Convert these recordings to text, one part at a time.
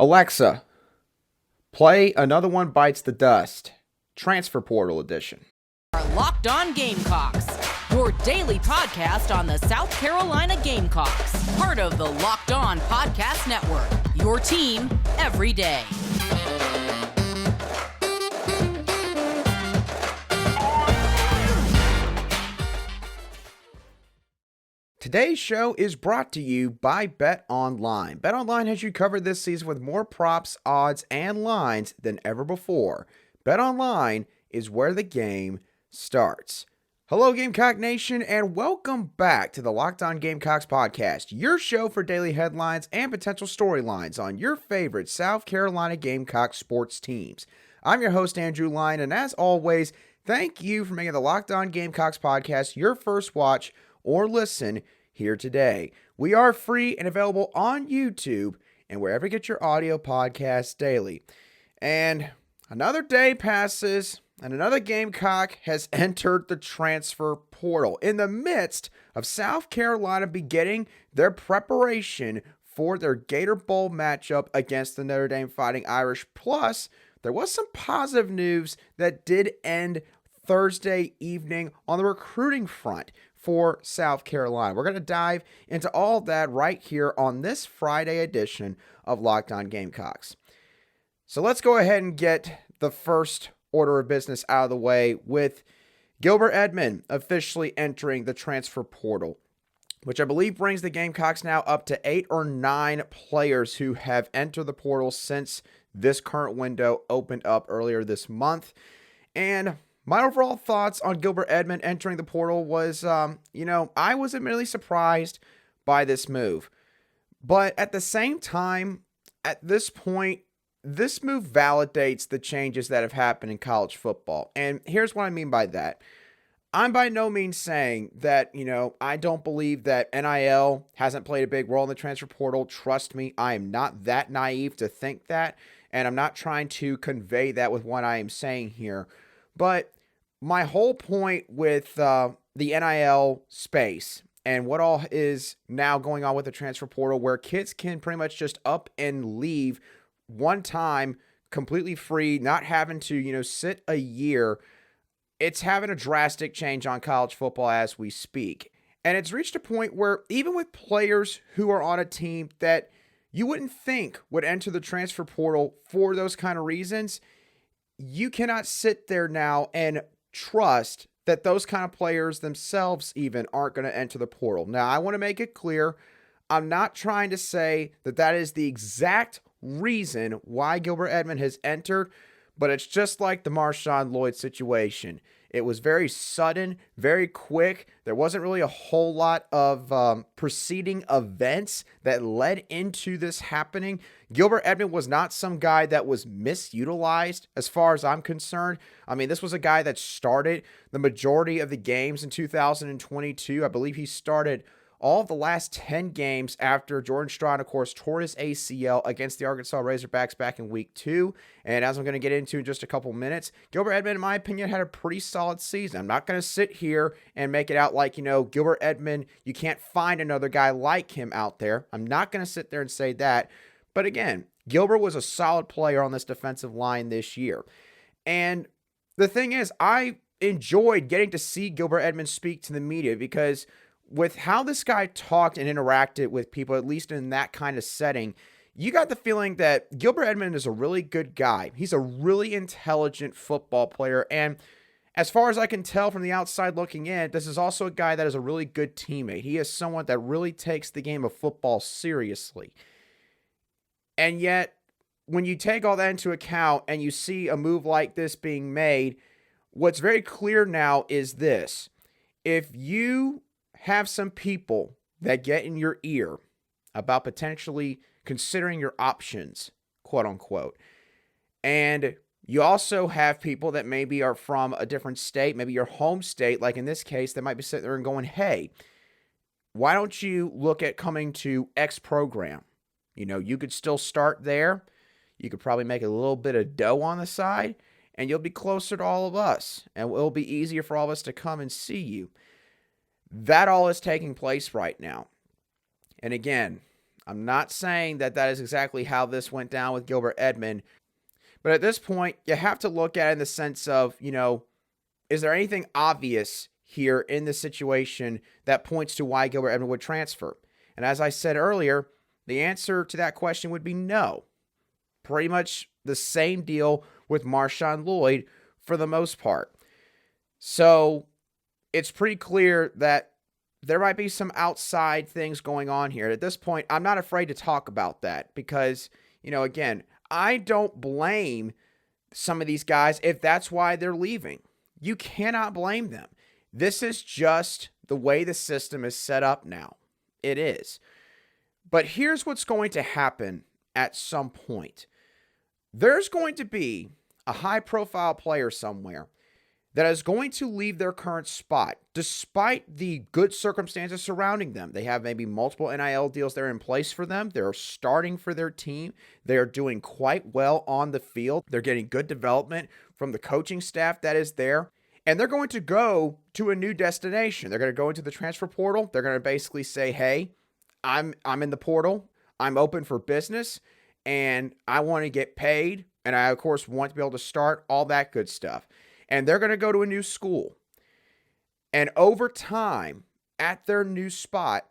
Alexa, play Another One Bites the Dust, Transfer Portal Edition. Our Locked On Gamecocks, your daily podcast on the South Carolina Gamecocks, part of the Locked On Podcast Network, your team every day. Today's show is brought to you by BetOnline. BetOnline has you covered this season with more props, odds, and lines than ever before. BetOnline is where the game starts. Hello, Gamecock Nation, and welcome back to the Locked On Gamecocks podcast, your show for daily headlines and potential storylines on your favorite South Carolina Gamecock sports teams. I'm your host, Andrew Lyon, and as always, thank you for making the Locked On Gamecocks podcast your first watch or listen here today. We are free and available on YouTube and wherever you get your audio podcasts daily. And another day passes and another Gamecock has entered the transfer portal in the midst of South Carolina beginning their preparation for their Gator Bowl matchup against the Notre Dame Fighting Irish. Plus, there was some positive news that did end Thursday evening on the recruiting front for South Carolina. We're going to dive into all of that right here on this Friday edition of Locked On Gamecocks. So let's go ahead and get the first order of business out of the way with Gilber Edmond officially entering the transfer portal, which I believe brings the Gamecocks now up to 8 or 9 players who have entered the portal since this current window opened up earlier this month. And my overall thoughts on Gilber Edmond entering the portal was, I was admittedly surprised by this move. But at the same time, at this point, this move validates the changes that have happened in college football. And here's what I mean by that. I'm by no means saying that, I don't believe that NIL hasn't played a big role in the transfer portal. Trust me, I am not that naive to think that. And I'm not trying to convey that with what I am saying here. But my whole point with the NIL space and what all is now going on with the transfer portal, where kids can pretty much just up and leave one time completely free, not having to, sit a year, it's having a drastic change on college football as we speak. And it's reached a point where even with players who are on a team that you wouldn't think would enter the transfer portal for those kind of reasons, you cannot sit there now and trust that those kind of players themselves even aren't going to enter the portal. Now, I want to make it clear, I'm not trying to say that that is the exact reason why Gilber Edmond has entered, but it's just like the Marshawn Lloyd situation. It was very sudden, very quick. There wasn't really a whole lot of preceding events that led into this happening. Gilber Edmond was not some guy that was misutilized as far as I'm concerned. I mean, this was a guy that started the majority of the games in 2022. I believe he started all of the last 10 games after Jordan Strachan, of course, tore his ACL against the Arkansas Razorbacks back in week 2. And as I'm going to get into in just a couple minutes, Gilber Edmond, in my opinion, had a pretty solid season. I'm not going to sit here and make it out like, Gilber Edmond, you can't find another guy like him out there. I'm not going to sit there and say that. But again, Gilbert was a solid player on this defensive line this year. And the thing is, I enjoyed getting to see Gilber Edmond speak to the media because with how this guy talked and interacted with people, at least in that kind of setting, you got the feeling that Gilber Edmond is a really good guy. He's a really intelligent football player. And as far as I can tell from the outside looking in, this is also a guy that is a really good teammate. He is someone that really takes the game of football seriously. And yet, when you take all that into account and you see a move like this being made, what's very clear now is this. If you have some people that get in your ear about potentially considering your options, quote unquote, and you also have people that maybe are from a different state, maybe your home state, like in this case, that might be sitting there and going, hey, why don't you look at coming to X program? You could still start there. You could probably make a little bit of dough on the side, and you'll be closer to all of us, and it'll be easier for all of us to come and see you. That all is taking place right now. And again, I'm not saying that that is exactly how this went down with Gilber Edmond, but at this point, you have to look at it in the sense of, is there anything obvious here in this situation that points to why Gilber Edmond would transfer? And as I said earlier, the answer to that question would be no. Pretty much the same deal with Marshawn Lloyd for the most part. So it's pretty clear that there might be some outside things going on here. At this point, I'm not afraid to talk about that because, again, I don't blame some of these guys if that's why they're leaving. You cannot blame them. This is just the way the system is set up now. It is. But here's what's going to happen at some point. There's going to be a high-profile player somewhere that is going to leave their current spot despite the good circumstances surrounding them. They have maybe multiple NIL deals that are in place for them. They're starting for their team. They are doing quite well on the field. They're getting good development from the coaching staff that is there. And they're going to go to a new destination. They're going to go into the transfer portal. They're going to basically say, hey, I'm in the portal. I'm open for business. And I want to get paid. And I, of course, want to be able to start all that good stuff. And they're going to go to a new school. And over time, at their new spot,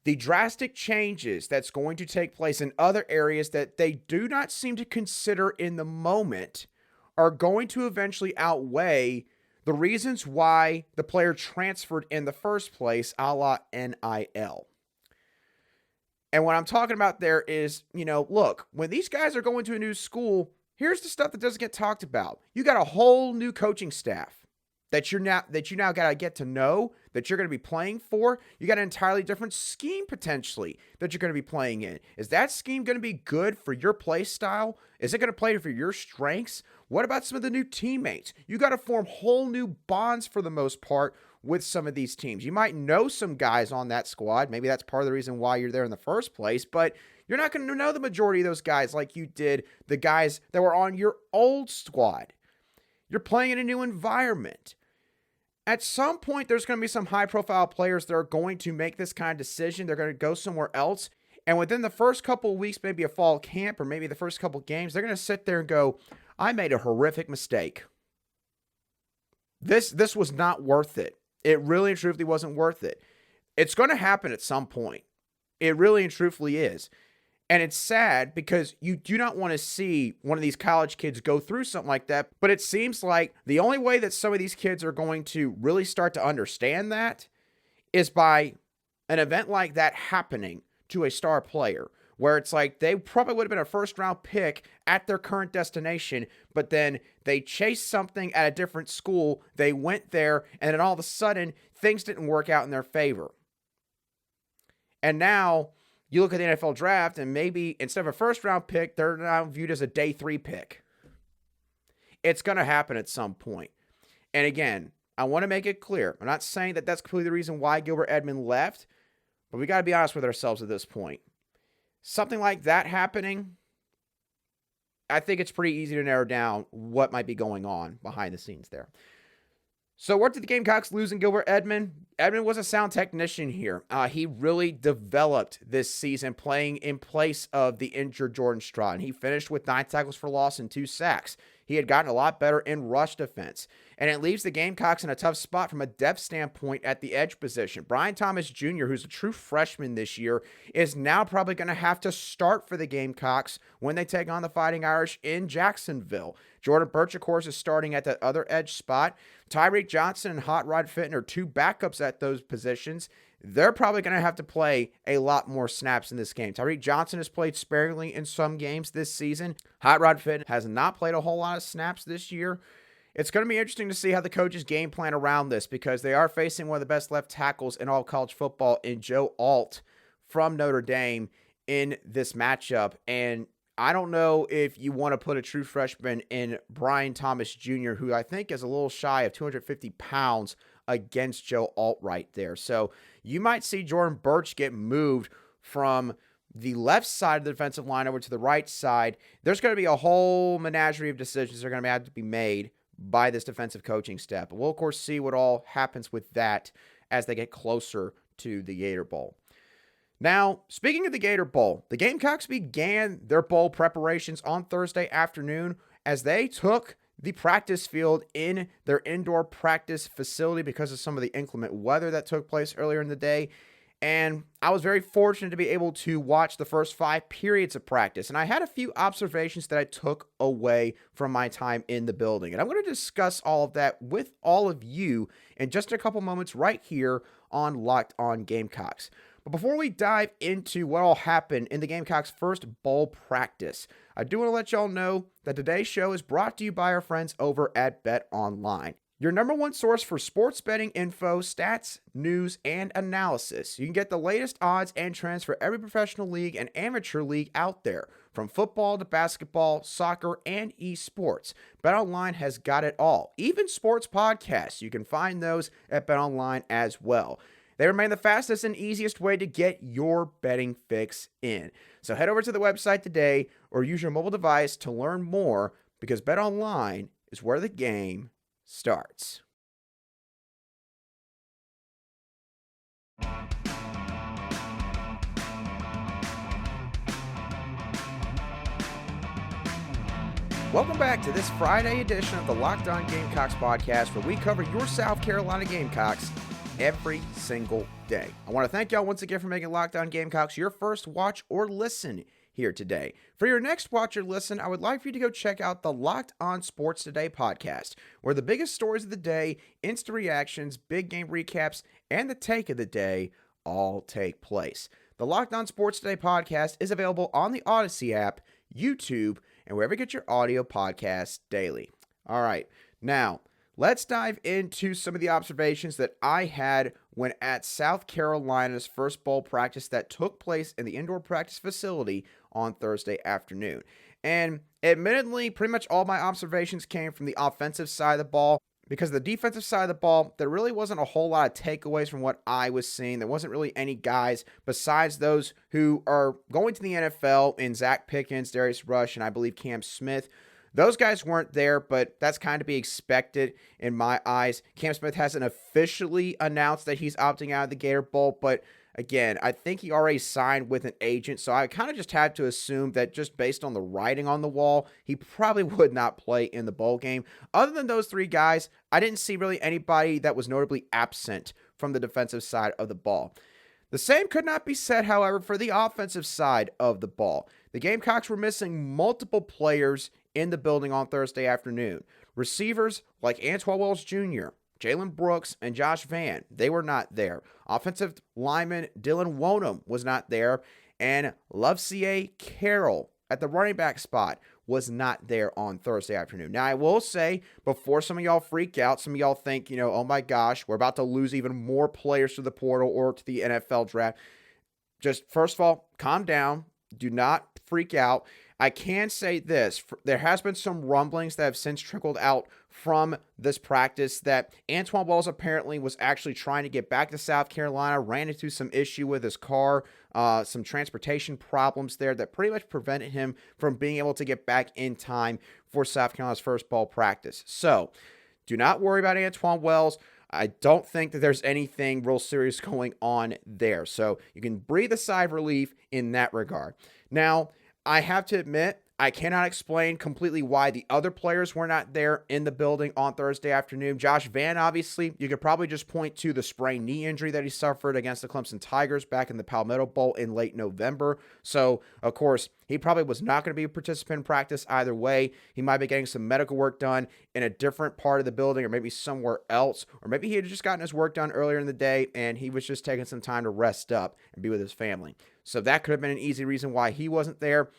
the drastic changes that's going to take place in other areas that they do not seem to consider in the moment are going to eventually outweigh the reasons why the player transferred in the first place, a la NIL. And what I'm talking about there is, look, when these guys are going to a new school, here's the stuff that doesn't get talked about. You got a whole new coaching staff that you now got to get to know, that you're going to be playing for. You got an entirely different scheme potentially that you're going to be playing in. Is that scheme going to be good for your play style? Is it going to play for your strengths? What about some of the new teammates? You got to form whole new bonds for the most part with some of these teams. You might know some guys on that squad. Maybe that's part of the reason why you're there in the first place, but you're not going to know the majority of those guys like you did the guys that were on your old squad. You're playing in a new environment. At some point, there's going to be some high-profile players that are going to make this kind of decision. They're going to go somewhere else. And within the first couple of weeks, maybe a fall camp or maybe the first couple of games, they're going to sit there and go, I made a horrific mistake. This was not worth it. It really and truthfully wasn't worth it. It's going to happen at some point. It really and truthfully is. And it's sad because you do not want to see one of these college kids go through something like that. But it seems like the only way that some of these kids are going to really start to understand that is by an event like that happening to a star player, where it's like they probably would have been a first-round pick at their current destination, but then they chased something at a different school, they went there, and then all of a sudden, things didn't work out in their favor. And now you look at the NFL draft, and maybe instead of a first-round pick, they're now viewed as a day 3 pick. It's going to happen at some point. And again, I want to make it clear. I'm not saying that that's completely the reason why Gilbert Edmond left, but we got to be honest with ourselves at this point. Something like that happening, I think it's pretty easy to narrow down what might be going on behind the scenes there. So what did the Gamecocks lose in Gilbert Edmond? Edmond was a sound technician here. He really developed this season playing in place of the injured Jordan Stroud. And he finished with 9 tackles for loss and 2 sacks. He had gotten a lot better in rush defense. And it leaves the Gamecocks in a tough spot from a depth standpoint at the edge position. Brian Thomas Jr., who's a true freshman this year, is now probably going to have to start for the Gamecocks when they take on the Fighting Irish in Jacksonville. Jordan Birch, of course, is starting at that other edge spot. Tyreek Johnson and Hot Rod Fenton are 2 backups at those positions. They're probably going to have to play a lot more snaps in this game. Tyreek Johnson has played sparingly in some games this season. Hot Rod Fenton has not played a whole lot of snaps this year. It's going to be interesting to see how the coaches game plan around this, because they are facing one of the best left tackles in all college football in Joe Alt from Notre Dame in this matchup. And I don't know if you want to put a true freshman in Brian Thomas Jr., who I think is a little shy of 250 pounds, against Joe Alt right there. So you might see Jordan Birch get moved from the left side of the defensive line over to the right side. There's going to be a whole menagerie of decisions that are going to have to be made by this defensive coaching staff. But we'll, of course, see what all happens with that as they get closer to the Gator Bowl. Now, speaking of the Gator Bowl, the Gamecocks began their bowl preparations on Thursday afternoon as they took the practice field in their indoor practice facility because of some of the inclement weather that took place earlier in the day. And I was very fortunate to be able to watch the first 5 periods of practice. And I had a few observations that I took away from my time in the building. And I'm going to discuss all of that with all of you in just a couple moments right here on Locked On Gamecocks. But before we dive into what all happened in the Gamecocks' first bowl practice, I do want to let y'all know that today's show is brought to you by our friends over at Bet Online, your number one source for sports betting info, stats, news, and analysis. You can get the latest odds and trends for every professional league and amateur league out there, from football to basketball, soccer, and esports. BetOnline has got it all. Even sports podcasts, you can find those at BetOnline as well. They remain the fastest and easiest way to get your betting fix in. So head over to the website today or use your mobile device to learn more, because BetOnline is where the game starts. Welcome back to this Friday edition of the Locked On Gamecocks podcast, where we cover your South Carolina Gamecocks every single day. I want to thank y'all once again for making Locked On Gamecocks your first watch or listen here today. For your next watch or listen, I would like for you to go check out the Locked On Sports Today podcast, where the biggest stories of the day, instant reactions, big game recaps, and the take of the day all take place. The Locked On Sports Today podcast is available on the Odyssey app, YouTube, and wherever you get your audio podcasts daily. All right, now let's dive into some of the observations that I had when at South Carolina's first bowl practice that took place in the indoor practice facility on Thursday afternoon. And admittedly, pretty much all my observations came from the offensive side of the ball, because the defensive side of the ball, there really wasn't a whole lot of takeaways from what I was seeing. There wasn't really any guys besides those who are going to the NFL in Zach Pickens, Darius Rush, and I believe Cam Smith. Those guys weren't there, but that's kind of be expected in my eyes. Cam Smith hasn't officially announced that he's opting out of the Gator Bowl, but again, I think he already signed with an agent, so I kind of just had to assume that just based on the writing on the wall, he probably would not play in the bowl game. Other than those 3 guys, I didn't see really anybody that was notably absent from the defensive side of the ball. The same could not be said, however, for the offensive side of the ball. The Gamecocks were missing multiple players in the building on Thursday afternoon. Receivers like Antwane Wells Jr., Jalen Brooks, and Josh Vann, they were not there. Offensive lineman Dylan Wonnum was not there, and Lovasea Carroll at the running back spot was not there on Thursday afternoon. Now, I will say, before some of y'all freak out, some of y'all think, oh my gosh, we're about to lose even more players to the portal or to the NFL draft. Just, first of all, calm down. Do not freak out. I can say this, there has been some rumblings that have since trickled out from this practice that Antwane Wells apparently was actually trying to get back to South Carolina, ran into some issue with his car, some transportation problems there that pretty much prevented him from being able to get back in time for South Carolina's first bowl practice. So do not worry about Antwane Wells. I don't think that there's anything real serious going on there. So you can breathe a sigh of relief in that regard. Now, I have to admit, I cannot explain completely why the other players were not there in the building on Thursday afternoon. Josh Vann, obviously, you could probably just point to the sprained knee injury that he suffered against the Clemson Tigers back in the Palmetto Bowl in late November. So, of course, he probably was not going to be a participant in practice either way. He might be getting some medical work done in a different part of the building or maybe somewhere else. Or maybe he had just gotten his work done earlier in the day and he was just taking some time to rest up and be with his family. So that could have been an easy reason why he wasn't there.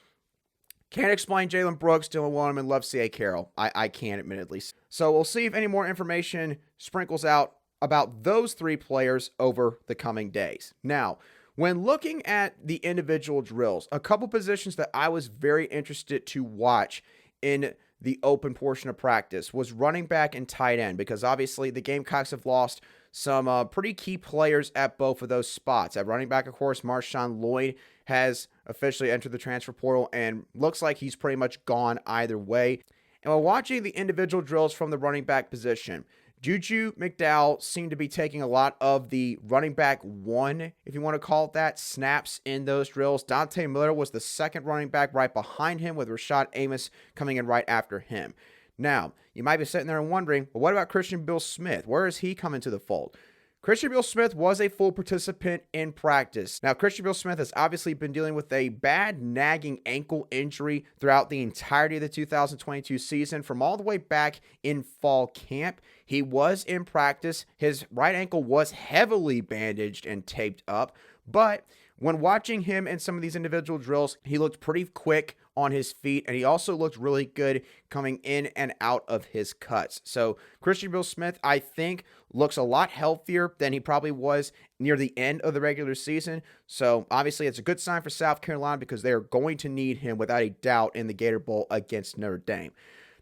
Can't explain Jalen Brooks, Dylan Wonnum, and Lovasea Carroll. I can't, admittedly. So we'll see if any more information sprinkles out about those 3 players over the coming days. Now, when looking at the individual drills, a couple positions that I was very interested to watch in the open portion of practice was running back and tight end, because obviously the Gamecocks have lost some pretty key players at both of those spots. At running back, of course, Marshawn Lloyd has officially entered the transfer portal and looks like he's pretty much gone either way. And while watching the individual drills from the running back position, Juju McDowell seemed to be taking a lot of the running back one, if you want to call it that, snaps in those drills. Dante Miller was the second running back right behind him, with Rashad Amos coming in right after him. Now, you might be sitting there and wondering, well, what about Christian Beal-Smith? Where is he coming to the fold? Christian Beal-Smith was a full participant in practice. Now, Christian Beal-Smith has obviously been dealing with a bad nagging ankle injury throughout the entirety of the 2022 season, from all the way back in fall camp. He was in practice. His right ankle was heavily bandaged and taped up, but when watching him in some of these individual drills, he looked pretty quick on his feet, and he also looked really good coming in and out of his cuts. So Christian Beal-Smith, I think, looks a lot healthier than he probably was near the end of the regular season. So obviously it's a good sign for South Carolina, because they are going to need him without a doubt in the Gator Bowl against Notre Dame.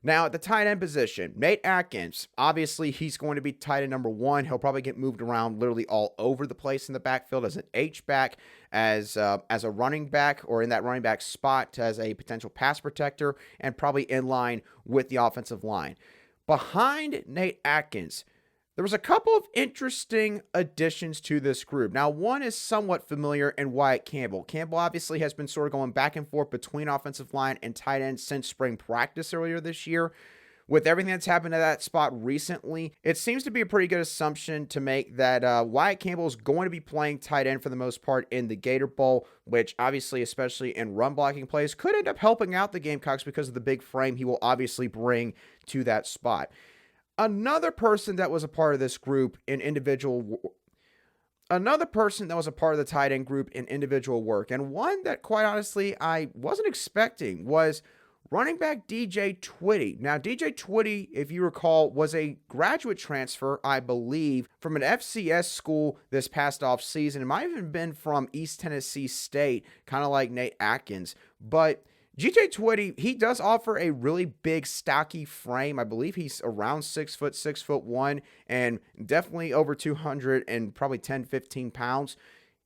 Now, at the tight end position, Nate Atkins, obviously he's going to be tight end number one. He'll probably get moved around literally all over the place in the backfield as an H-back, as a running back, or in that running back spot as a potential pass protector, and probably in line with the offensive line. Behind Nate Atkins, there was a couple of interesting additions to this group. Now, one is somewhat familiar in Wyatt Campbell. Campbell obviously has been sort of going back and forth between offensive line and tight end since spring practice earlier this year. With everything that's happened at that spot recently, it seems to be a pretty good assumption to make that Wyatt Campbell is going to be playing tight end for the most part in the Gator Bowl, which obviously, especially in run blocking plays, could end up helping out the Gamecocks because of the big frame he will obviously bring to that spot. Another person that was a part of this group in Another person that was a part of the tight end group in individual work, and one that quite honestly I wasn't expecting, was running back DJ Twitty. Now, DJ Twitty, if you recall, was a graduate transfer, I believe, from an FCS school this past off season. It might have even been from East Tennessee State, kind of like Nate Atkins. But DJ Twitty, he does offer a really big, stocky frame. I believe he's around 6 foot, 6'1", and definitely over 200 and probably 10, 15 pounds.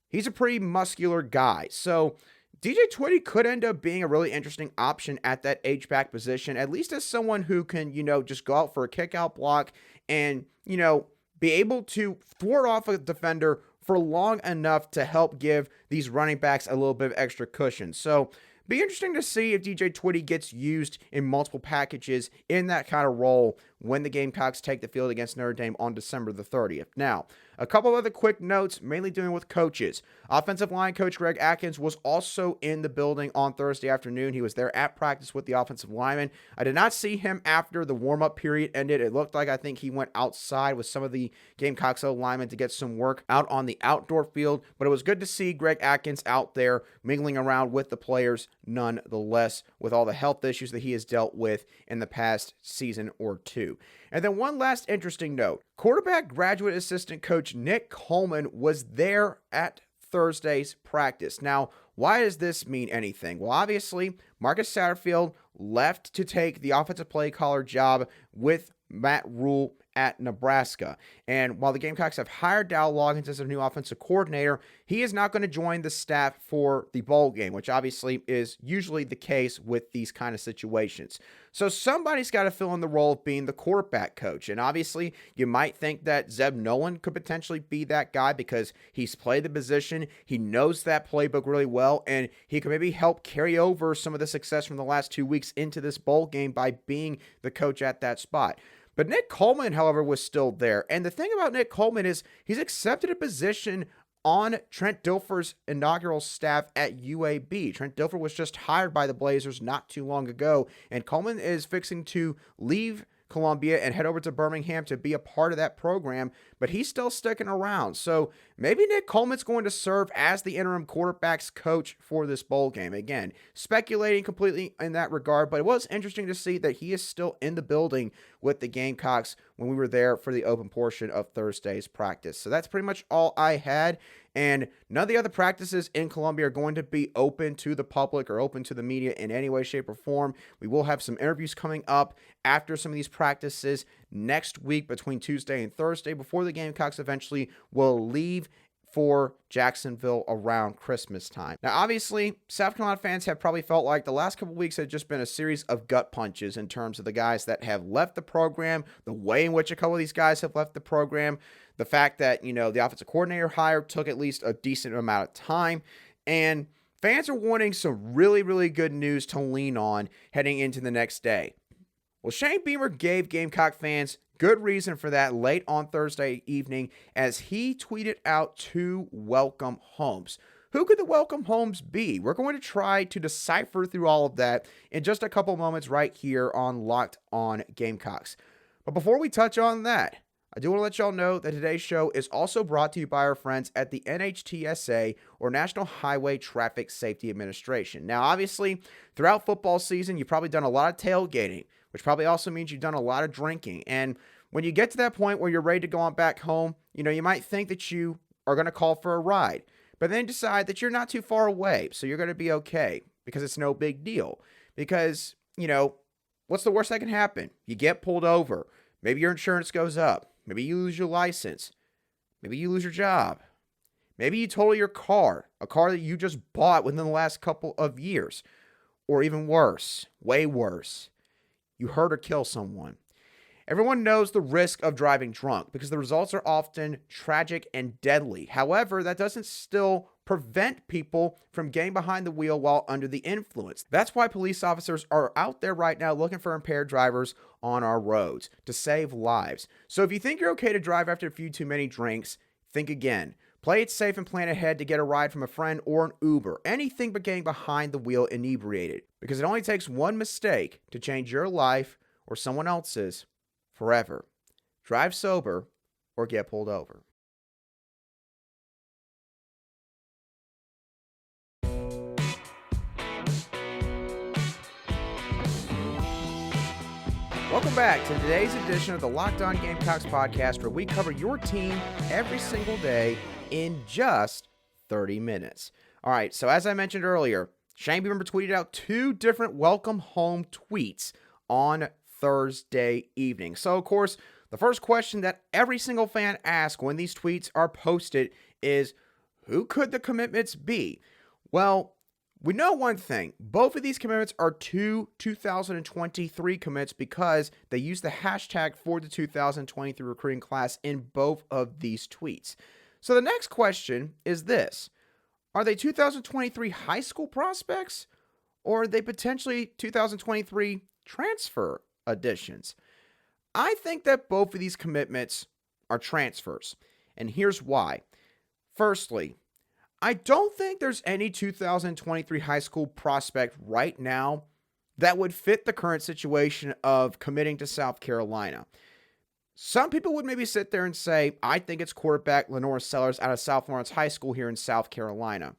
He's a pretty muscular guy. So DJ Twitty could end up being a really interesting option at that H-back position, at least as someone who can, just go out for a kick-out block and, be able to thwart off a defender for long enough to help give these running backs a little bit of extra cushion. So be interesting to see if DJ Twitty gets used in multiple packages in that kind of role when the Gamecocks take the field against Notre Dame on December the 30th. Now, a couple of other quick notes, mainly dealing with coaches. Offensive line coach Greg Atkins was also in the building on Thursday afternoon. He was there at practice with the offensive linemen. I did not see him after the warm-up period ended. It looked like I think he went outside with some of the Gamecocks linemen to get some work out on the outdoor field, but it was good to see Greg Atkins out there mingling around with the players nonetheless, with all the health issues that he has dealt with in the past season or two. And then one last interesting note. Quarterback graduate assistant coach Nick Coleman was there at Thursday's practice. Now, why does this mean anything? Well, obviously, Marcus Satterfield left to take the offensive play caller job with Matt Rule at Nebraska. And while the Gamecocks have hired Dow Loggins as their new offensive coordinator, he is not going to join the staff for the bowl game, which obviously is usually the case with these kind of situations. So somebody's got to fill in the role of being the quarterback coach. And obviously, you might think that Zeb Nolan could potentially be that guy because he's played the position, he knows that playbook really well, and he could maybe help carry over some of the success from the last 2 weeks into this bowl game by being the coach at that spot. But Nick Coleman, however, was still there. And the thing about Nick Coleman is he's accepted a position on Trent Dilfer's inaugural staff at UAB. Trent Dilfer was just hired by the Blazers not too long ago, and Coleman is fixing to leave Columbia and head over to Birmingham to be a part of that program, but he's still sticking around. So maybe Nick Coleman's going to serve as the interim quarterback's coach for this bowl game. Again, speculating completely in that regard, but it was interesting to see that he is still in the building with the Gamecocks when we were there for the open portion of Thursday's practice. So that's pretty much all I had. And none of the other practices in Columbia are going to be open to the public or open to the media in any way, shape, or form. We will have some interviews coming up after some of these practices next week between Tuesday and Thursday before the Gamecocks eventually will leave for Jacksonville around Christmas time. Now, obviously, South Carolina fans have probably felt like the last couple weeks have just been a series of gut punches in terms of the guys that have left the program, the way in which a couple of these guys have left the program, the fact that, the offensive coordinator hire took at least a decent amount of time, and fans are wanting some really, really good news to lean on heading into the next day. Well, Shane Beamer gave Gamecock fans good reason for that late on Thursday evening as he tweeted out 2 welcome homes. Who could the welcome homes be? We're going to try to decipher through all of that in just a couple moments right here on Locked On Gamecocks. But before we touch on that, I do want to let y'all know that today's show is also brought to you by our friends at the NHTSA, or National Highway Traffic Safety Administration. Now, obviously, throughout football season, you've probably done a lot of tailgating, which probably also means you've done a lot of drinking. And when you get to that point where you're ready to go on back home, you might think that you are going to call for a ride, but then decide that you're not too far away, so you're going to be okay because it's no big deal. Because, what's the worst that can happen? You get pulled over. Maybe your insurance goes up. Maybe you lose your license. Maybe you lose your job. Maybe you total your car, a car that you just bought within the last couple of years. Or even worse, way worse, you hurt or kill someone. Everyone knows the risk of driving drunk because the results are often tragic and deadly. However, that doesn't still prevent people from getting behind the wheel while under the influence. That's why police officers are out there right now looking for impaired drivers on our roads to save lives. So if you think you're okay to drive after a few too many drinks, think again. Play it safe and plan ahead to get a ride from a friend or an Uber. Anything but getting behind the wheel inebriated, because it only takes one mistake to change your life or someone else's forever. Drive sober or get pulled over. Welcome back to today's edition of the Locked On Gamecocks podcast, where we cover your team every single day in just 30 minutes. All right, so as I mentioned earlier, Shane Beamer tweeted out 2 different welcome home tweets on Thursday evening. So, of course, the first question that every single fan asks when these tweets are posted is, who could the commitments be? Well, we know one thing. Both of these commitments are 2023 commits because they use the hashtag for the 2023 recruiting class in both of these tweets. So the next question is this. Are they 2023 high school prospects, or are they potentially 2023 transfer additions? I think that both of these commitments are transfers, and here's why. Firstly, I don't think there's any 2023 high school prospect right now that would fit the current situation of committing to South Carolina. Some people would maybe sit there and say, I think it's quarterback Lenore Sellers out of South Lawrence High School here in South Carolina.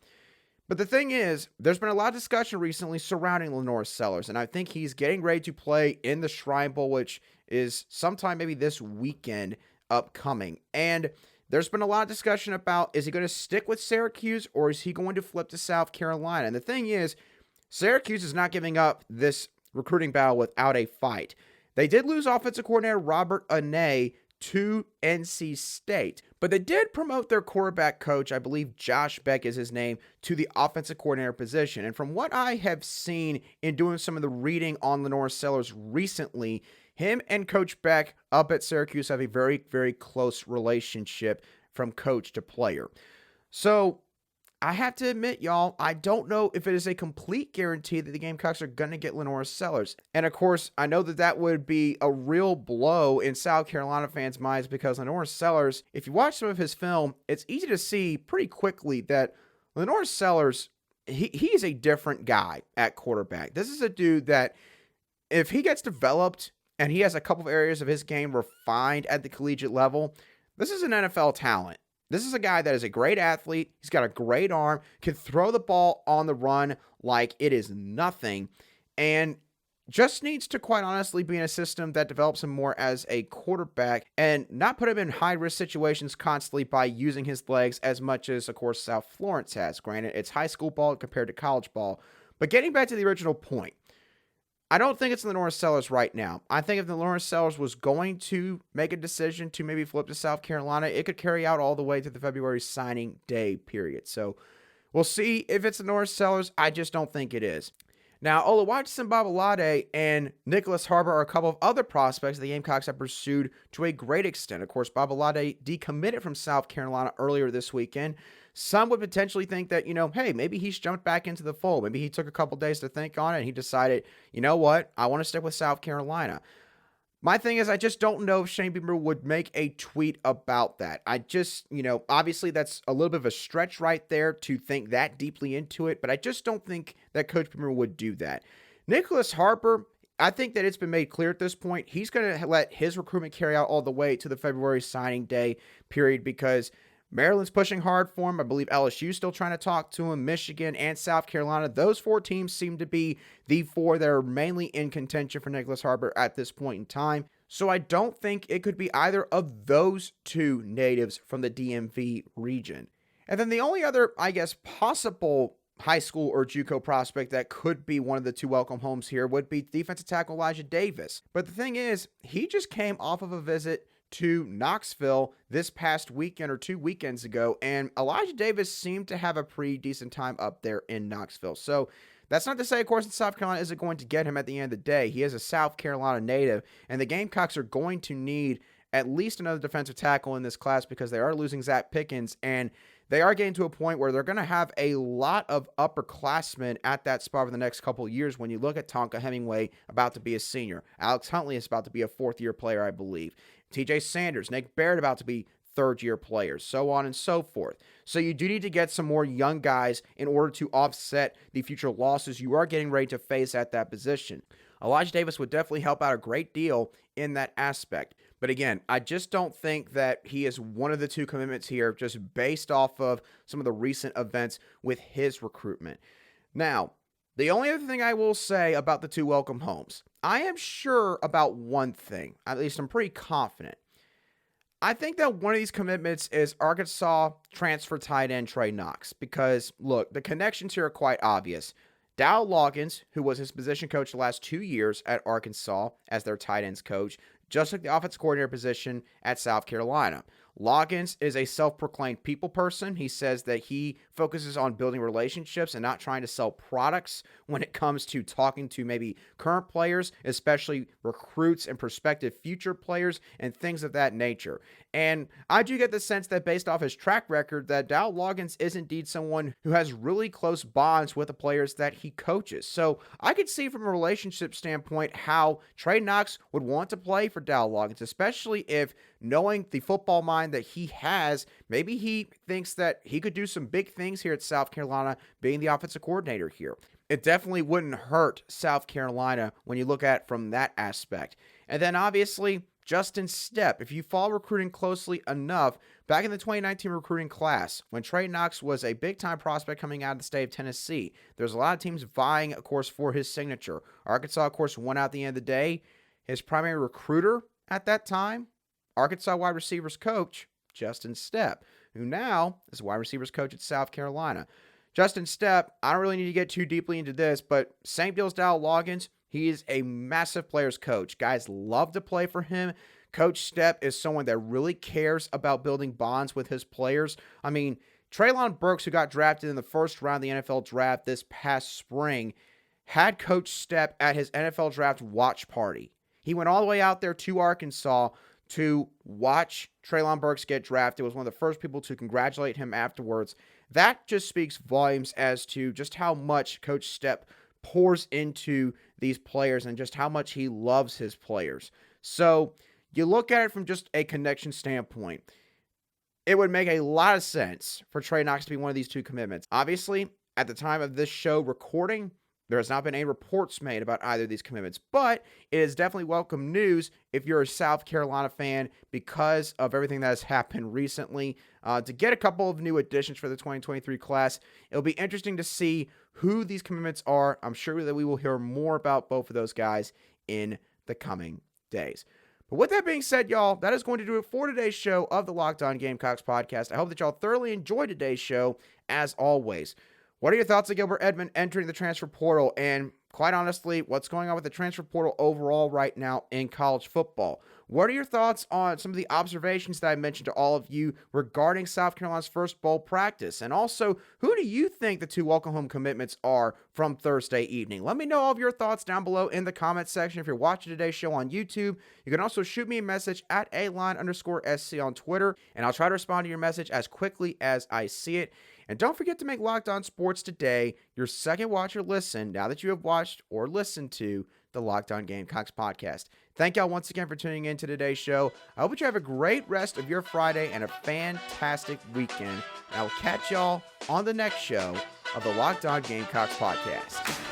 But the thing is, there's been a lot of discussion recently surrounding Lenore Sellers, and I think he's getting ready to play in the Shrine Bowl, which is sometime maybe this weekend upcoming. And there's been a lot of discussion about, is he going to stick with Syracuse or is he going to flip to South Carolina? And the thing is, Syracuse is not giving up this recruiting battle without a fight. They did lose offensive coordinator Robert Ane to NC State, but they did promote their quarterback coach, I believe Josh Beck is his name, to the offensive coordinator position. And from what I have seen in doing some of the reading on Lenore Sellers recently, him and Coach Beck up at Syracuse have a very, very close relationship from coach to player. So I have to admit, y'all, I don't know if it is a complete guarantee that the Gamecocks are going to get Lenore Sellers. And of course, I know that that would be a real blow in South Carolina fans' minds because Lenore Sellers, if you watch some of his film, it's easy to see pretty quickly that Lenore Sellers, he is a different guy at quarterback. This is a dude that if he gets developed and he has a couple of areas of his game refined at the collegiate level, this is an NFL talent. This is a guy that is a great athlete. He's got a great arm, can throw the ball on the run like it is nothing, and just needs to, quite honestly, be in a system that develops him more as a quarterback and not put him in high-risk situations constantly by using his legs as much as, of course, South Florence has. Granted, it's high school ball compared to college ball. But getting back to the original point, I don't think it's in the Norris Sellers right now. I think if the Norris Sellers was going to make a decision to maybe flip to South Carolina, it could carry out all the way to the February signing day period. So we'll see if it's the Norris Sellers. I just don't think it is. Now, Oluwaseun Babalade and Nicholas Harbor are a couple of other prospects the Gamecocks have pursued to a great extent. Of course, Babalade decommitted from South Carolina earlier this weekend. Some would potentially think that, hey, maybe he's jumped back into the fold. Maybe he took a couple days to think on it and he decided, you know what, I want to stick with South Carolina. My thing is, I just don't know if Shane Beamer would make a tweet about that. I just, obviously that's a little bit of a stretch right there to think that deeply into it, but I just don't think that Coach Beamer would do that. Nicholas Harper, I think that it's been made clear at this point, he's going to let his recruitment carry out all the way to the February signing day period because Maryland's pushing hard for him. I believe LSU's still trying to talk to him. Michigan and South Carolina. Those four teams seem to be the four that are mainly in contention for Nicholas Harbor at this point in time. So I don't think it could be either of those two natives from the DMV region. And then the only other, possible high school or JUCO prospect that could be one of the two welcome homes here would be defensive tackle Elijah Davis. But the thing is, he just came off of a visit to Knoxville this past weekend or 2 weekends ago, and Elijah Davis seemed to have a pretty decent time up there in Knoxville. So that's not to say, of course, that South Carolina isn't going to get him at the end of the day. He is a South Carolina native, and the Gamecocks are going to need at least another defensive tackle in this class because they are losing Zach Pickens, and they are getting to a point where they're going to have a lot of upperclassmen at that spot for the next couple of years when you look at Tonka Hemingway about to be a senior. Alex Huntley is about to be a fourth-year player, I believe. TJ Sanders, Nick Barrett about to be third-year players, so on and so forth. So you do need to get some more young guys in order to offset the future losses you are getting ready to face at that position. Elijah Davis would definitely help out a great deal in that aspect. But again, I just don't think that he is one of the two commitments here just based off of some of the recent events with his recruitment. Now, the only other thing I will say about the two welcome homes, I am sure about one thing, at least I'm pretty confident. I think that one of these commitments is Arkansas transfer tight end Trey Knox because, look, the connections here are quite obvious. Dow Loggins, who was his position coach the last 2 years at Arkansas as their tight ends coach, just took the offensive coordinator position at South Carolina. Loggins is a self-proclaimed people person. He says that he focuses on building relationships and not trying to sell products when it comes to talking to maybe current players, especially recruits and prospective future players and things of that nature. And I do get the sense that based off his track record that Dow Loggins is indeed someone who has really close bonds with the players that he coaches. So I could see from a relationship standpoint how Trey Knox would want to play for Dow Loggins, especially if knowing the football mind that he has, maybe he thinks that he could do some big things here at South Carolina being the offensive coordinator here. It definitely wouldn't hurt South Carolina when you look at it from that aspect. And then obviously, Justin Stepp, if you follow recruiting closely enough, back in the 2019 recruiting class, when Trey Knox was a big-time prospect coming out of the state of Tennessee, there's a lot of teams vying, of course, for his signature. Arkansas, of course, won out at the end of the day. His primary recruiter at that time, Arkansas wide receivers coach, Justin Stepp, who now is wide receivers coach at South Carolina. Justin Stepp, I don't really need to get too deeply into this, but same deal as Dow Loggins. He is a massive players coach. Guys love to play for him. Coach Stepp is someone that really cares about building bonds with his players. I mean, Treylon Burks, who got drafted in the first round of the NFL draft this past spring, had Coach Stepp at his NFL draft watch party. He went all the way out there to Arkansas to watch Treylon Burks get drafted. Was one of the first people to congratulate him afterwards. That just speaks volumes as to just how much Coach Stepp pours into these players and just how much he loves his players. So you look at it from just a connection standpoint, it would make a lot of sense for Trey Knox to be one of these two commitments. Obviously, at the time of this show recording, there has not been any reports made about either of these commitments, but it is definitely welcome news if you're a South Carolina fan because of everything that has happened recently. To get a couple of new additions for the 2023 class, it'll be interesting to see who these commitments are. I'm sure that we will hear more about both of those guys in the coming days. But with that being said, y'all, that is going to do it for today's show of the Locked On Gamecocks podcast. I hope that y'all thoroughly enjoyed today's show, as always. What are your thoughts on Gilber Edmond entering the transfer portal? And quite honestly, what's going on with the transfer portal overall right now in college football. What are your thoughts on some of the observations that I mentioned to all of you regarding South Carolina's first bowl practice? And also, who do you think the two welcome home commitments are from Thursday evening? Let me know all of your thoughts down below in the comment section. If you're watching today's show on YouTube, you can also shoot me a message at @aline_SC on Twitter, and I'll try to respond to your message as quickly as I see it. And don't forget to make Locked On Sports Today your second watch or listen now that you have watched or listened to the Locked On Gamecocks podcast. Thank y'all once again for tuning in to today's show. I hope that you have a great rest of your Friday and a fantastic weekend. And I will catch y'all on the next show of the Locked On Gamecocks podcast.